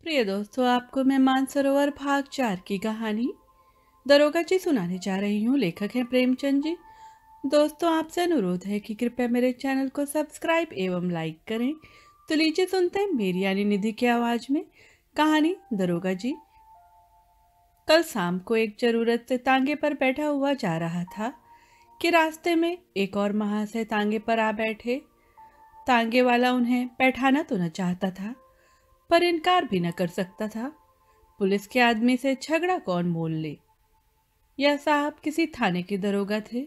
प्रिय दोस्तों, आपको मैं मानसरोवर भाग 4 की कहानी दरोगा जी सुनाने जा रही हूँ। लेखक हैं प्रेमचंद जी। दोस्तों, आपसे अनुरोध है कि कृपया मेरे चैनल को सब्सक्राइब एवं लाइक करें। तो लीजिए सुनते हैं मेरी यानी निधि की आवाज में कहानी दरोगा जी। कल शाम को एक जरूरत से तांगे पर बैठा हुआ जा रहा था कि रास्ते में एक और महाशय तांगे पर आ बैठे। तांगे वाला उन्हें बैठाना तो न चाहता था, पर इनकार भी न कर सकता था। पुलिस के आदमी से झगड़ा कौन मोल ले। यह साहब किसी थाने के दरोगा थे।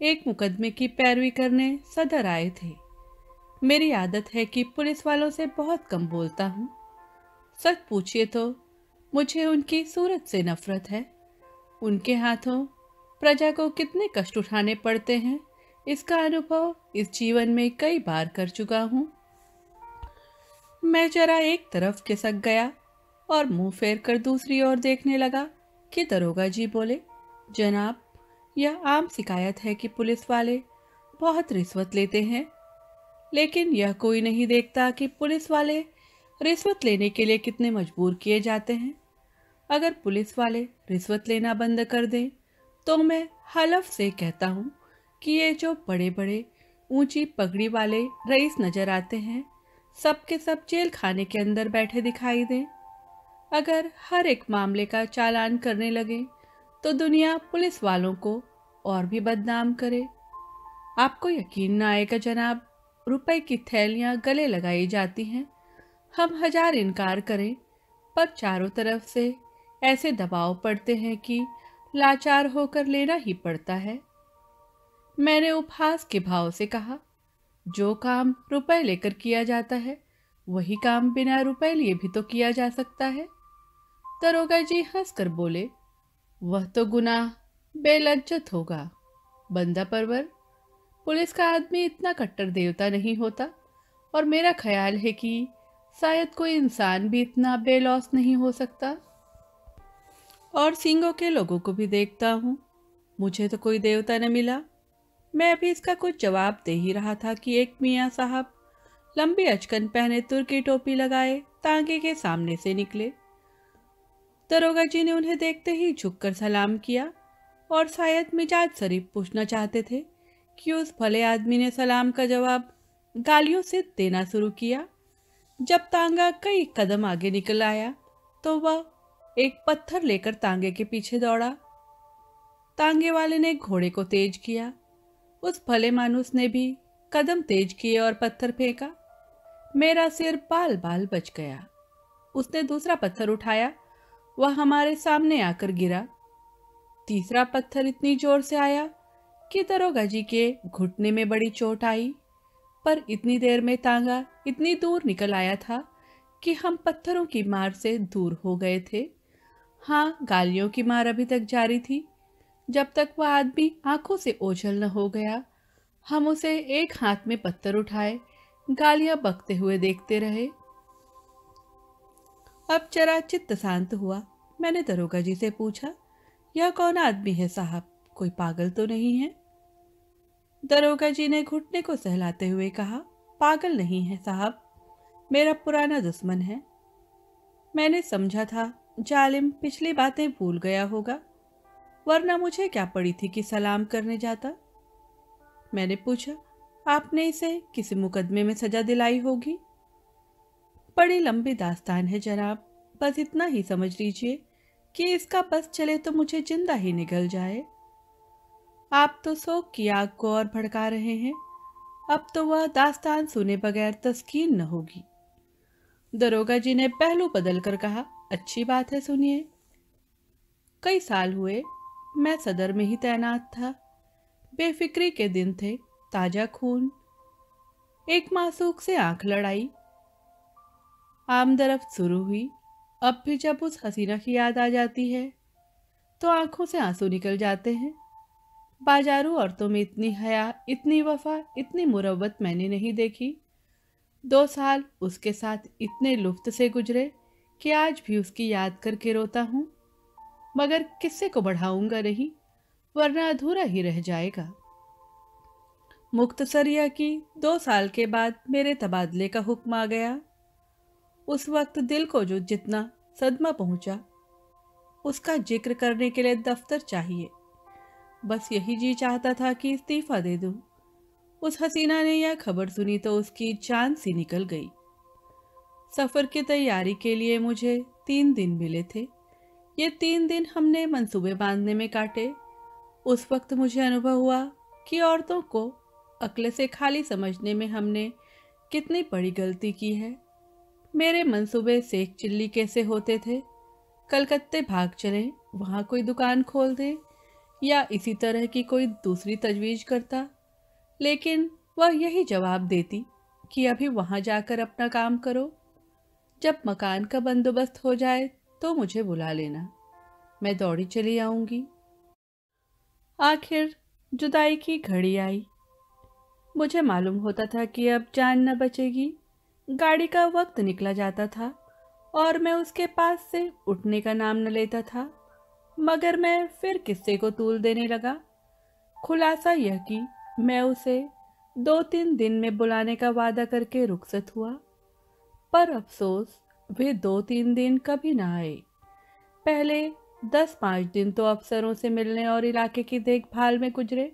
एक मुकदमे की पैरवी करने सदर आए थे। मेरी आदत है कि पुलिस वालों से बहुत कम बोलता हूँ। सच पूछिए तो मुझे उनकी सूरत से नफरत है। उनके हाथों प्रजा को कितने कष्ट उठाने पड़ते हैं, इसका अनुभव इस जीवन में कई बार कर चुका हूँ। मैं जरा एक तरफ खिसक गया और मुंह फेर कर दूसरी ओर देखने लगा कि दरोगा जी बोले, जनाब, यह आम शिकायत है कि पुलिस वाले बहुत रिश्वत लेते हैं, लेकिन यह कोई नहीं देखता कि पुलिस वाले रिश्वत लेने के लिए कितने मजबूर किए जाते हैं। अगर पुलिस वाले रिश्वत लेना बंद कर दें तो मैं हलफ से कहता हूँ कि ये जो बड़े बड़े ऊंची पगड़ी वाले रईस नजर आते हैं, सब के सब जेल खाने के अंदर बैठे दिखाई दें। अगर हर एक मामले का चालान करने लगे तो दुनिया पुलिस वालों को और भी बदनाम करे। आपको यकीन न आएगा जनाब, रुपए की थैलियां गले लगाई जाती हैं। हम हजार इनकार करें, पर चारों तरफ से ऐसे दबाव पड़ते हैं कि लाचार होकर लेना ही पड़ता है। मैंने उपहास के भाव से कहा, जो काम रुपए लेकर किया जाता है वही काम बिना रुपए लिए भी तो किया जा सकता है। दरोगा जी हंसकर बोले, वह तो गुनाह बेलज्जत होगा बंदा परवर। पुलिस का आदमी इतना कट्टर देवता नहीं होता, और मेरा ख्याल है कि शायद कोई इंसान भी इतना बेलौस नहीं हो सकता। और सींगों के लोगों को भी देखता हूँ, मुझे तो कोई देवता न मिला। मैं अभी इसका कुछ जवाब दे ही रहा था कि एक मियाँ साहब लंबी अचकन पहने तुर्की टोपी लगाए तांगे के सामने से निकले। दरोगा जी ने उन्हें देखते ही झुककर सलाम किया और शायद मिजाज शरीफ पूछना चाहते थे कि उस भले आदमी ने सलाम का जवाब गालियों से देना शुरू किया। जब तांगा कई कदम आगे निकल आया तो वह एक पत्थर लेकर तांगे के पीछे दौड़ा। तांगे वाले ने घोड़े को तेज किया। उस भले मानुस ने भी कदम तेज किए और पत्थर फेंका। मेरा सिर बाल बाल बच गया। उसने दूसरा पत्थर उठाया, वह हमारे सामने आकर गिरा। तीसरा पत्थर इतनी जोर से आया कि दरोगा जी के घुटने में बड़ी चोट आई, पर इतनी देर में तांगा इतनी दूर निकल आया था कि हम पत्थरों की मार से दूर हो गए थे। हाँ, गालियों की मार अभी तक जारी थी। जब तक वह आदमी आंखों से ओझल न हो गया, हम उसे एक हाथ में पत्थर उठाए गालियां बकते हुए देखते रहे। अब जरा चित्त शांत हुआ। मैंने दरोगा जी से पूछा, यह कौन आदमी है साहब, कोई पागल तो नहीं है? दरोगा जी ने घुटने को सहलाते हुए कहा, पागल नहीं है साहब, मेरा पुराना दुश्मन है। मैंने समझा था जालिम पिछली बातें भूल गया होगा, वरना मुझे क्या पड़ी थी कि सलाम करने जाता। मैंने पूछा, आपने इसे किसी मुकदमे में सजा दिलाई होगी? बड़ी लंबी दास्तान है जनाब, बस इतना ही समझ लीजिए कि इसका बस चले तो मुझे जिंदा ही निगल जाए। आप तो शोक की आग को और भड़का रहे हैं। अब तो वह दास्तान सुने बगैर तस्कीन न होगी। दरोगा जी ने पहलू बदल कर कहा, अच्छी बात है, सुनिए। कई साल हुए मैं सदर में ही तैनात था। बेफिक्री के दिन थे, ताजा खून। एक मासूक से आंख लड़ाई आमदरफ्त शुरू हुई। अब भी जब उस हसीना की याद आ जाती है तो आंखों से आंसू निकल जाते हैं। बाजारू औरतों में इतनी हया, इतनी वफा, इतनी मुरव्वत मैंने नहीं देखी। 2 साल उसके साथ इतने लुफ्त से गुजरे कि आज भी उसकी याद करके रोता हूँ, मगर किस्से को बढ़ाऊंगा नहीं, वरना अधूरा ही रह जाएगा। मुख्तसर यह कि 2 साल के बाद मेरे तबादले का हुक्म आ गया। उस वक्त दिल को जो जितना सदमा पहुंचा, उसका जिक्र करने के लिए दफ्तर चाहिए। बस यही जी चाहता था कि इस्तीफा दे दूं। उस हसीना ने यह खबर सुनी तो उसकी जान सी निकल गई। सफर की तैयारी के लिए मुझे 3 दिन मिले थे। ये 3 दिन हमने मंसूबे बांधने में काटे। उस वक्त मुझे अनुभव हुआ कि औरतों को अक्ल से खाली समझने में हमने कितनी बड़ी गलती की है। मेरे मंसूबे सेक चिल्ली कैसे होते थे, कलकत्ते भाग चलें, वहाँ कोई दुकान खोल दे या इसी तरह की कोई दूसरी तजवीज़ करता, लेकिन वह यही जवाब देती कि अभी वहाँ जाकर अपना काम करो। जब मकान का बंदोबस्त हो जाए तो मुझे बुला लेना, मैं दौड़ी चली आऊँगी। आखिर जुदाई की घड़ी आई। मुझे मालूम होता था कि अब जान न बचेगी। गाड़ी का वक्त निकला जाता था और मैं उसके पास से उठने का नाम न लेता था, मगर मैं फिर किस्से को तूल देने लगा। खुलासा यह कि मैं उसे 2-3 दिन में बुलाने का वादा करके रुखसत हुआ, पर अफसोस वे 2-3 दिन कभी ना आए। पहले 10-5 दिन तो अफसरों से मिलने और इलाके की देखभाल में गुजरे।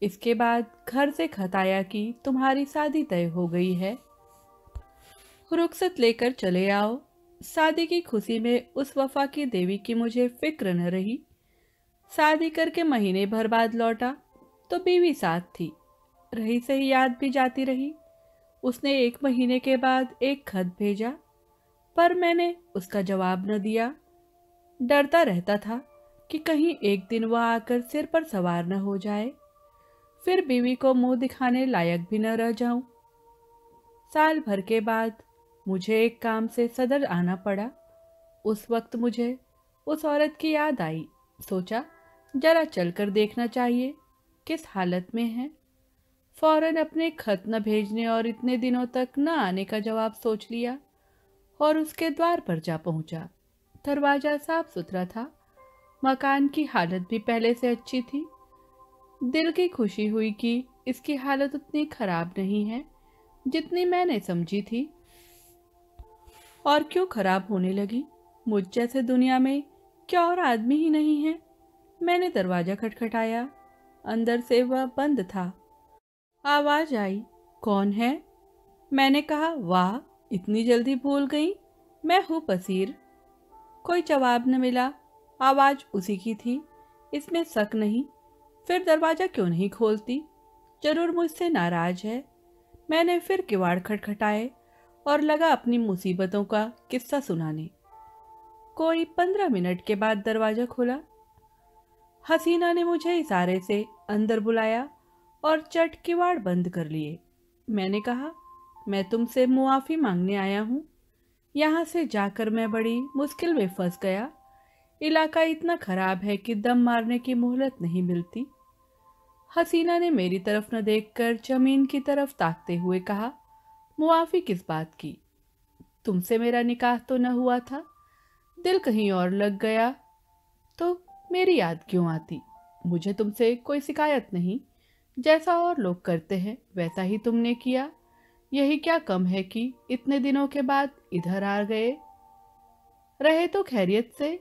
इसके बाद घर से खत आया कि तुम्हारी शादी तय हो गई है, रुखसत लेकर चले आओ। शादी की खुशी में उस वफा की देवी की मुझे फिक्र न रही। शादी करके महीने भर बाद लौटा तो बीवी साथ थी, रही सही याद भी जाती रही। उसने 1 महीने के बाद एक खत भेजा, पर मैंने उसका जवाब न दिया। डरता रहता था कि कहीं एक दिन वह आकर सिर पर सवार न हो जाए, फिर बीवी को मुंह दिखाने लायक भी न रह जाऊं। साल भर के बाद मुझे एक काम से सदर आना पड़ा। उस वक्त मुझे उस औरत की याद आई। सोचा जरा चलकर देखना चाहिए किस हालत में है। फौरन अपने खत न भेजने और इतने दिनों तक न आने का जवाब सोच लिया और उसके द्वार पर जा पहुंचा। दरवाजा साफ सुथरा था, मकान की हालत भी पहले से अच्छी थी। दिल की खुशी हुई कि इसकी हालत उतनी खराब नहीं है जितनी मैंने समझी थी। और क्यों खराब होने लगी? मुझ जैसे दुनिया में क्या और आदमी ही नहीं है? मैंने दरवाजा खटखटाया। अंदर से वह बंद था। आवाज आई, कौन है? मैंने कहा, वाह, इतनी जल्दी भूल गई, मैं हूँ बसीर। कोई जवाब न मिला। आवाज उसी की थी, इसमें शक नहीं। फिर दरवाजा क्यों नहीं खोलती? जरूर मुझसे नाराज है। मैंने फिर किवाड़ खटखटाए और लगा अपनी मुसीबतों का किस्सा सुनाने। कोई 15 मिनट के बाद दरवाजा खुला। हसीना ने मुझे इशारे से अंदर बुलाया और चट किवाड़ बंद कर लिए। मैंने कहा, मैं तुमसे मुआफ़ी मांगने आया हूँ। यहाँ से जाकर मैं बड़ी मुश्किल में फंस गया। इलाका इतना खराब है कि दम मारने की मोहलत नहीं मिलती। हसीना ने मेरी तरफ न देखकर जमीन की तरफ ताकते हुए कहा, मुआफ़ी किस बात की? तुमसे मेरा निकाह तो न हुआ था। दिल कहीं और लग गया तो मेरी याद क्यों आती? मुझे तुमसे कोई शिकायत नहीं। जैसा और लोग करते हैं वैसा ही तुमने किया। यही क्या कम है कि इतने दिनों के बाद इधर आ गए। रहे तो खैरियत से,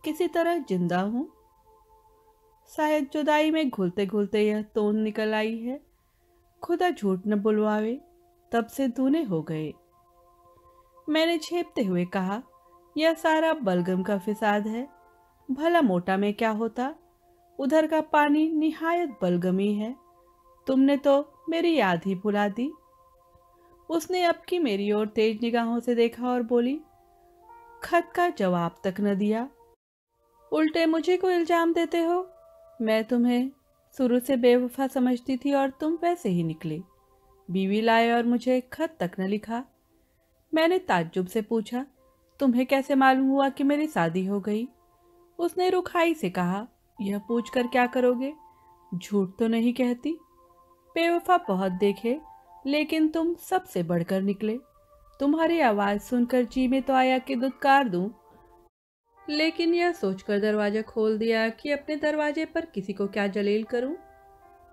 किसी तरह जिंदा हूँ। शायद जुदाई में घुलते घुलते यह तोन निकल आई है। खुदा झूठ न बुलवावे, तब से दूने हो गए। मैंने झेपते हुए कहा, यह सारा बलगम का फिसाद है। भला मोटा में क्या होता? उधर का पानी निहायत बलगमी है। तुमने तो मेरी याद ही भुला दी। उसने अब की मेरी ओर तेज निगाहों से देखा और बोली, खत का जवाब तक न दिया, उल्टे मुझे को इल्जाम देते हो। मैं तुम्हें शुरू से बेवफा समझती थी और तुम वैसे ही निकले। बीवी लाए और मुझे खत तक न लिखा। मैंने ताज्जुब से पूछा, तुम्हें कैसे मालूम हुआ कि मेरी शादी हो गई? उसने रुखाई से कहा, यह पूछकर क्या करोगे? झूठ तो नहीं कहती। बेवफा बहुत देखे, लेकिन तुम सबसे बढ़कर निकले। तुम्हारी आवाज सुनकर जी में तो आया कि दुत्कार दूं, लेकिन यह सोचकर दरवाजा खोल दिया कि अपने दरवाजे पर किसी को क्या जलील करूं।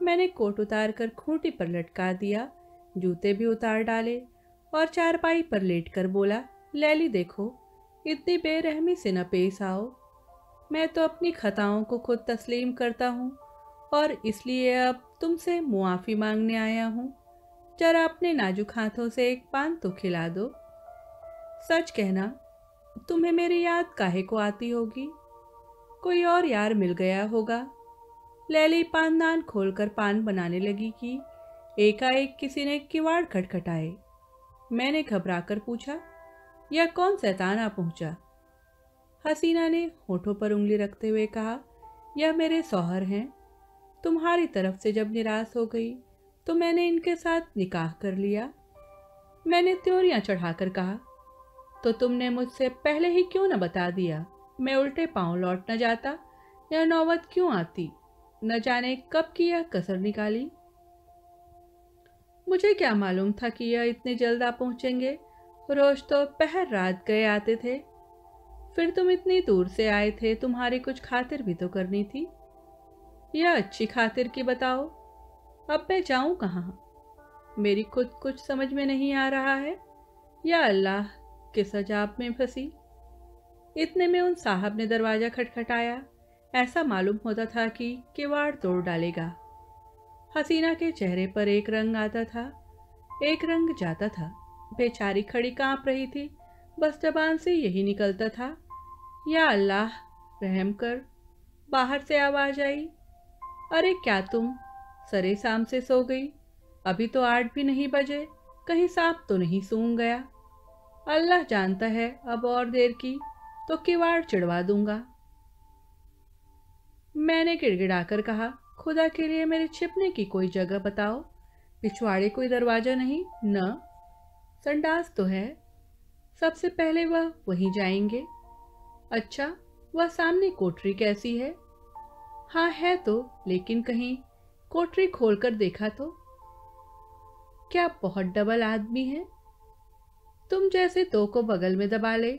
मैंने कोट उतार कर खूंटी पर लटका दिया, जूते भी उतार डाले और चारपाई पर लेटकर बोला, लैली देखो, इतनी बेरहमी से न पेश आओ। मैं तो अपनी खताओं को खुद तस्लीम करता हूँ और इसलिए अब तुमसे मुआफ़ी मांगने आया हूँ। जरा अपने नाजुक हाथों से एक पान तो खिला दो। सच कहना, तुम्हें मेरी याद काहे को आती होगी? कोई और यार मिल गया होगा। लैली पानदान खोलकर पान बनाने लगी कि एकाएक किसी ने किवाड़ खटखटाए। मैंने घबराकर पूछा, यह कौन शैतान आ पहुंचा? हसीना ने होठों पर उंगली रखते हुए कहा, यह मेरे शौहर हैं। तुम्हारी तरफ से जब निराश हो गई तो मैंने इनके साथ निकाह कर लिया। मैंने त्योरियां चढ़ाकर कहा, तो तुमने मुझसे पहले ही क्यों न बता दिया? मैं उल्टे पांव लौट न जाता, यह नौबत क्यों आती? न जाने कब की यह कसर निकाली। मुझे क्या मालूम था कि यह इतने जल्द आ पहुंचेंगे। रोज तो पहर रात गए आते थे। फिर तुम इतनी दूर से आए थे, तुम्हारी कुछ खातिर भी तो करनी थी। यह अच्छी खातिर की बताओ। अब मैं जाऊं कहाँ? मेरी खुद कुछ समझ में नहीं आ रहा है। या अल्लाह, किस अजाब में फंसी। इतने में उन साहब ने दरवाजा खटखटाया। ऐसा मालूम होता था कि किवाड़ तोड़ डालेगा। हसीना के चेहरे पर एक रंग आता था, एक रंग जाता था। बेचारी खड़ी कांप रही थी, बस जबान से यही निकलता था, या अल्लाह रहम कर। बाहर से आवाज आई, अरे क्या तुम सरे शाम से सो गई? अभी तो 8 भी नहीं बजे, कहीं सांप तो नहीं सूंघ गया? अल्लाह जानता है, अब और देर की तो किवाड़ चिढ़वा दूंगा। मैंने गिड़गिड़ाकर कहा, खुदा के लिए मेरे छिपने की कोई जगह बताओ। पिछवाड़े कोई दरवाजा नहीं न? संडास तो है। सबसे पहले वह वहीं जाएंगे। अच्छा, वह सामने कोठरी कैसी है? हाँ है तो, लेकिन कहीं कोठरी खोलकर देखा तो? क्या बहुत डबल आदमी है? तुम जैसे दो को बगल में दबा ले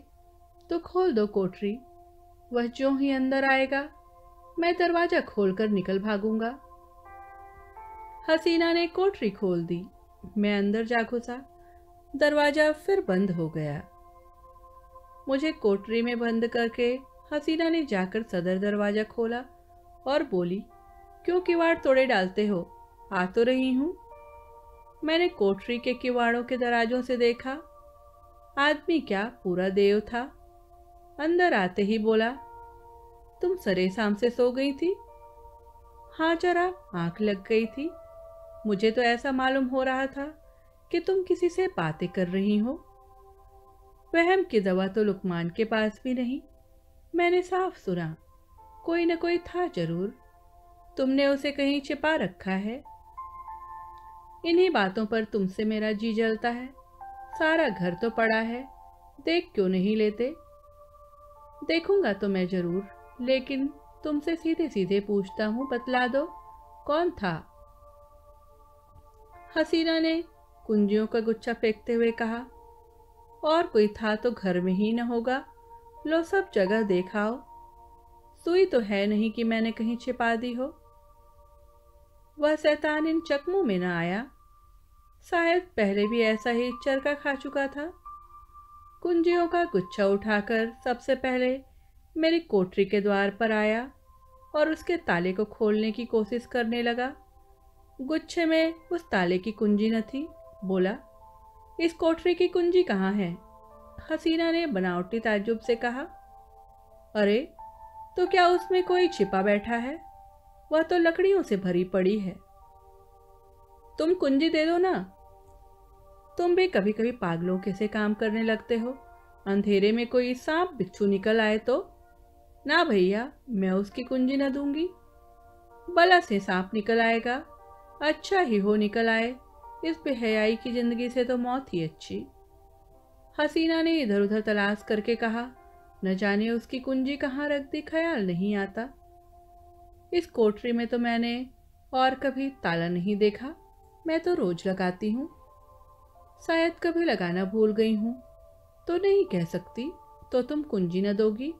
तो खोल दो कोठरी। वह जो ही अंदर आएगा, मैं दरवाजा खोलकर निकल भागूंगा। हसीना ने कोठरी खोल दी। मैं अंदर जा घुसा। दरवाजा फिर बंद हो गया। मुझे कोठरी में बंद करके हसीना ने जाकर सदर दरवाजा खोला और बोली, क्यों किवाड़ तोड़े डालते हो? आ तो रही हूं। मैंने कोठरी के किवाड़ों के दराजों से देखा। आदमी क्या, पूरा देव था। अंदर आते ही बोला, तुम सरे शाम से सो गई थी? हाँ, जरा आंख लग गई थी। मुझे तो ऐसा मालूम हो रहा था कि तुम किसी से बातें कर रही हो। वहम की दवा तो लुकमान के पास भी नहीं। मैंने साफ सुना, कोई न कोई था जरूर। तुमने उसे कहीं छिपा रखा है। इन्हीं बातों पर तुमसे मेरा जी जलता है। सारा घर तो पड़ा है, देख क्यों नहीं लेते? देखूंगा तो मैं जरूर, लेकिन तुमसे सीधे सीधे पूछता हूं, बतला दो कौन था? हसीना ने कुंजियों का गुच्छा फेंकते हुए कहा, और कोई था तो घर में ही न होगा। लो सब जगह देखाओ। सुई तो है नहीं कि मैंने कहीं छिपा दी हो। वह शैतान इन चकमों में न आया। शायद पहले भी ऐसा ही चरका खा चुका था। कुंजियों का गुच्छा उठाकर सबसे पहले मेरी कोठरी के द्वार पर आया और उसके ताले को खोलने की कोशिश करने लगा। गुच्छे में उस ताले की कुंजी न थी। बोला, इस कोठरी की कुंजी कहाँ है? हसीना ने बनावटी ताज्जुब से कहा, अरे तो क्या उसमें कोई छिपा बैठा है? वह तो लकड़ियों से भरी पड़ी है। तुम कुंजी दे दो ना। तुम भी कभी कभी पागलों के से काम करने लगते हो। अंधेरे में कोई सांप बिच्छू निकल आए तो? ना भैया, मैं उसकी कुंजी न दूंगी। बला से सांप निकल आएगा, अच्छा ही हो निकल आए। इस बेहयाई की जिंदगी से तो मौत ही अच्छी। हसीना ने इधर उधर तलाश करके कहा, न जाने उसकी कुंजी कहाँ रख दी, ख्याल नहीं आता। इस कोठरी में तो मैंने और कभी ताला नहीं देखा। मैं तो रोज लगाती हूँ। शायद कभी लगाना भूल गई हूँ, तो नहीं कह सकती। तो तुम कुंजी न दोगी?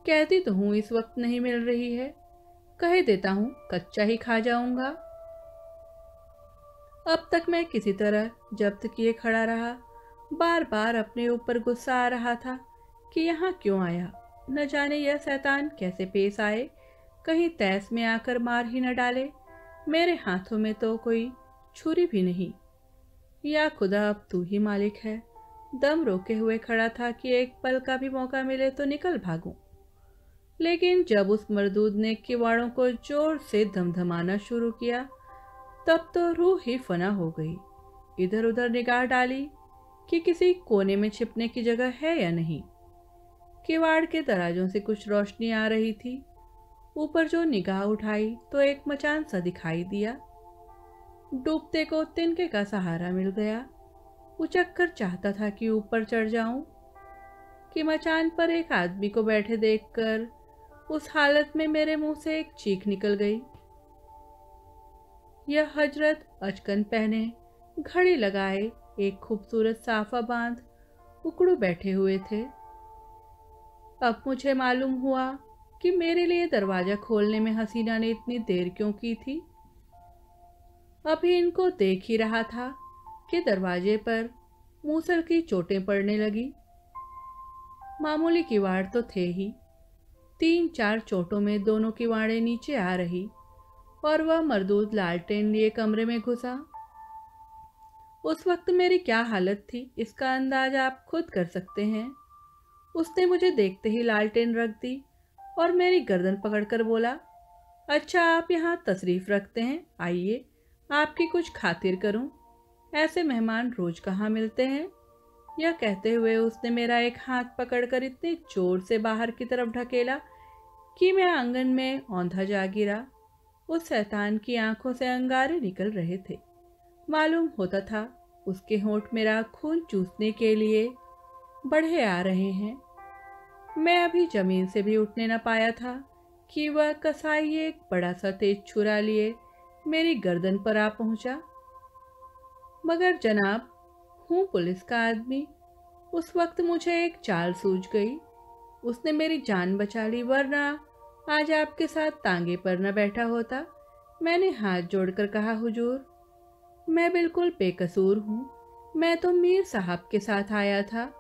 कहती तो हूँ इस वक्त नहीं मिल रही है। कह देता हूँ कच्चा ही खा जाऊंगा। अब तक मैं किसी तरह जब्त किए खड़ा रहा बार बार अपने ऊपर गुस्सा आ रहा था कि यहाँ क्यों आया। न जाने यह शैतान कैसे पेश आए, कहीं तैस में आकर मार ही न डाले। मेरे हाथों में तो कोई छुरी भी नहीं। या खुदा, अब तू ही मालिक है। दम रोके हुए खड़ा था कि एक पल का भी मौका मिले तो निकल भागूं। लेकिन जब उस मर्दूद ने किवाड़ों को जोर से धमधमाना शुरू किया, तब तो रूह ही फना हो गई। इधर उधर निगाह डाली कि किसी कोने में छिपने की जगह है या नहीं। किवाड़ के दराजों से कुछ रोशनी आ रही थी। ऊपर जो निगाह उठाई तो एक मचान सा दिखाई दिया। डूबते को तिनके का सहारा मिल गया। उचक कर चाहता था कि ऊपर चढ़ जाऊं कि मचान पर एक आदमी को बैठे देखकर उस हालत में मेरे मुंह से एक चीख निकल गई। यह हजरत अचकन पहने, घड़ी लगाए, एक खूबसूरत साफा बांध उकड़ू बैठे हुए थे। अब मुझे मालूम हुआ कि मेरे लिए दरवाजा खोलने में हसीना ने इतनी देर क्यों की थी। अभी इनको देख ही रहा था कि दरवाजे पर मूसल की चोटें पड़ने लगी। मामूली किवाड़ तो थे ही, 3-4 चोटों में दोनों किवाड़े नीचे आ रही और वह मरदूद लालटेन लिए कमरे में घुसा। उस वक्त मेरी क्या हालत थी, इसका अंदाज आप खुद कर सकते हैं। उसने मुझे देखते ही लालटेन रख दी और मेरी गर्दन पकड़कर बोला, अच्छा आप यहाँ तशरीफ रखते हैं, आइए आपकी कुछ खातिर करूं। ऐसे मेहमान रोज कहाँ मिलते हैं। यह कहते हुए उसने मेरा एक हाथ पकड़कर इतने जोर से बाहर की तरफ ढकेला कि मैं आंगन में औंधा जा गिरा। उस शैतान की आंखों से अंगारे निकल रहे थे। मालूम होता था उसके होंठ मेरा खून चूसने के लिए बढ़े आ रहे हैं। मैं अभी जमीन से भी उठने न पाया था कि वह कसाई एक बड़ा सा तेज छुरा लिए मेरी गर्दन पर आ पहुंचा। मगर जनाब, हूँ पुलिस का आदमी। उस वक्त मुझे एक चाल सूझ गई। उसने मेरी जान बचा ली, वरना आज आपके साथ तांगे पर न बैठा होता। मैंने हाथ जोड़कर कहा, हुजूर, मैं बिल्कुल बेकसूर हूँ। मैं तो मीर साहब के साथ आया था।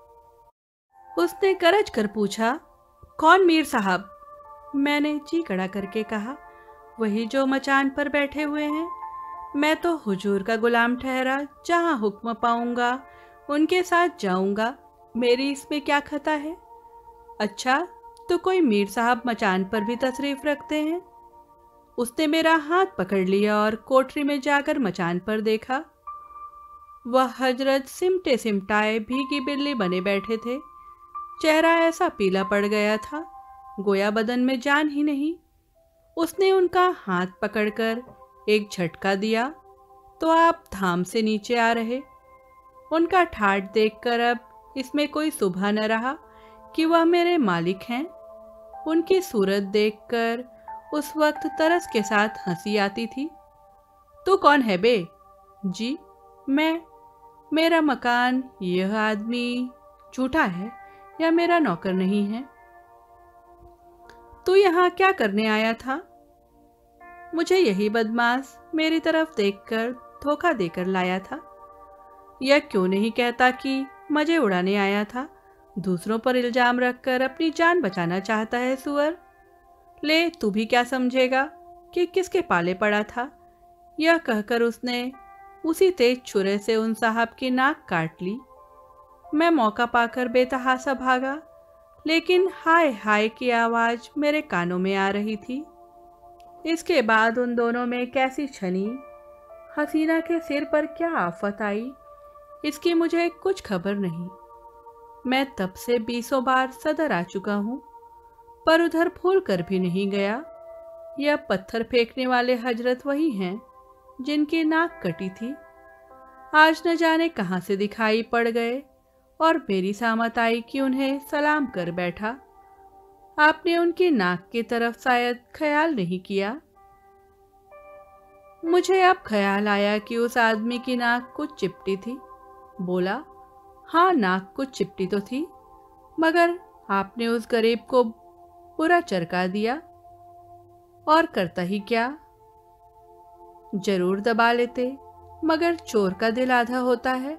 उसने गरज कर पूछा, कौन मीर साहब? मैंने जी कड़ा करके कहा, वही जो मचान पर बैठे हुए हैं। मैं तो हुजूर का गुलाम ठहरा, जहाँ हुक्म पाऊंगा उनके साथ जाऊंगा। मेरी इसमें क्या खता है। अच्छा, तो कोई मीर साहब मचान पर भी तशरीफ रखते हैं? उसने मेरा हाथ पकड़ लिया और कोठरी में जाकर मचान पर देखा। वह हजरत सिमटे सिमटाए भीगी बिल्ली बने बैठे थे। चेहरा ऐसा पीला पड़ गया था, गोया बदन में जान ही नहीं। उसने उनका हाथ पकड़कर एक झटका दिया तो आप धाम से नीचे आ रहे। उनका ठाठ देखकर अब इसमें कोई शुबा न रहा कि वह मेरे मालिक हैं। उनकी सूरत देखकर उस वक्त तरस के साथ हंसी आती थी। तू कौन है बे? जी, मैं। मेरा मकान, यह आदमी झूठा है या मेरा नौकर नहीं है? तू यहाँ क्या करने आया था? मुझे यही बदमाश मेरी तरफ देखकर धोखा देकर लाया था। यह क्यों नहीं कहता कि मजे उड़ाने आया था? दूसरों पर इल्जाम रखकर अपनी जान बचाना चाहता है सुअर। ले, तू भी क्या समझेगा कि किसके पाले पड़ा था। यह कहकर उसने उसी तेज छुरे से उन साहब की नाक काट ली। मैं मौका पाकर बेतहासा भागा, लेकिन हाय हाय की आवाज मेरे कानों में आ रही थी। इसके बाद उन दोनों में कैसी छनी, हसीना के सिर पर क्या आफत आई, इसकी मुझे कुछ खबर नहीं। मैं तब से 20 बार सदर आ चुका हूँ, पर उधर भूल कर भी नहीं गया। यह पत्थर फेंकने वाले हजरत वही हैं जिनकी नाक कटी थी। आज न जाने कहाँ से दिखाई पड़ गए और मेरी सामत आई कि उन्हें सलाम कर बैठा। आपने उनकी नाक की तरफ शायद ख्याल नहीं किया। मुझे अब ख्याल आया कि उस आदमी की नाक कुछ चिपटी थी। बोला, हाँ, नाक कुछ चिपटी तो थी, मगर आपने उस गरीब को बुरा चरका दिया। और करता ही क्या, जरूर दबा लेते, मगर चोर का दिल आधा होता है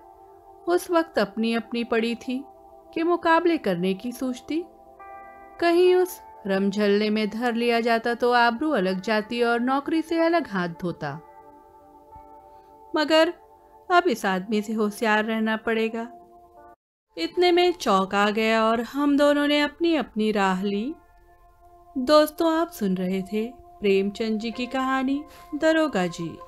उस वक्त अपनी अपनी पड़ी थी कि मुकाबले करने की सोचती। कहीं उस रमझल्ले में धर लिया जाता तो आबरू अलग जाती और नौकरी से अलग हाथ धोता। मगर अब इस आदमी से होशियार रहना पड़ेगा। इतने में चौक आ गया और हम दोनों ने अपनी अपनी राह ली। दोस्तों, आप सुन रहे थे प्रेमचंद जी की कहानी दरोगा जी।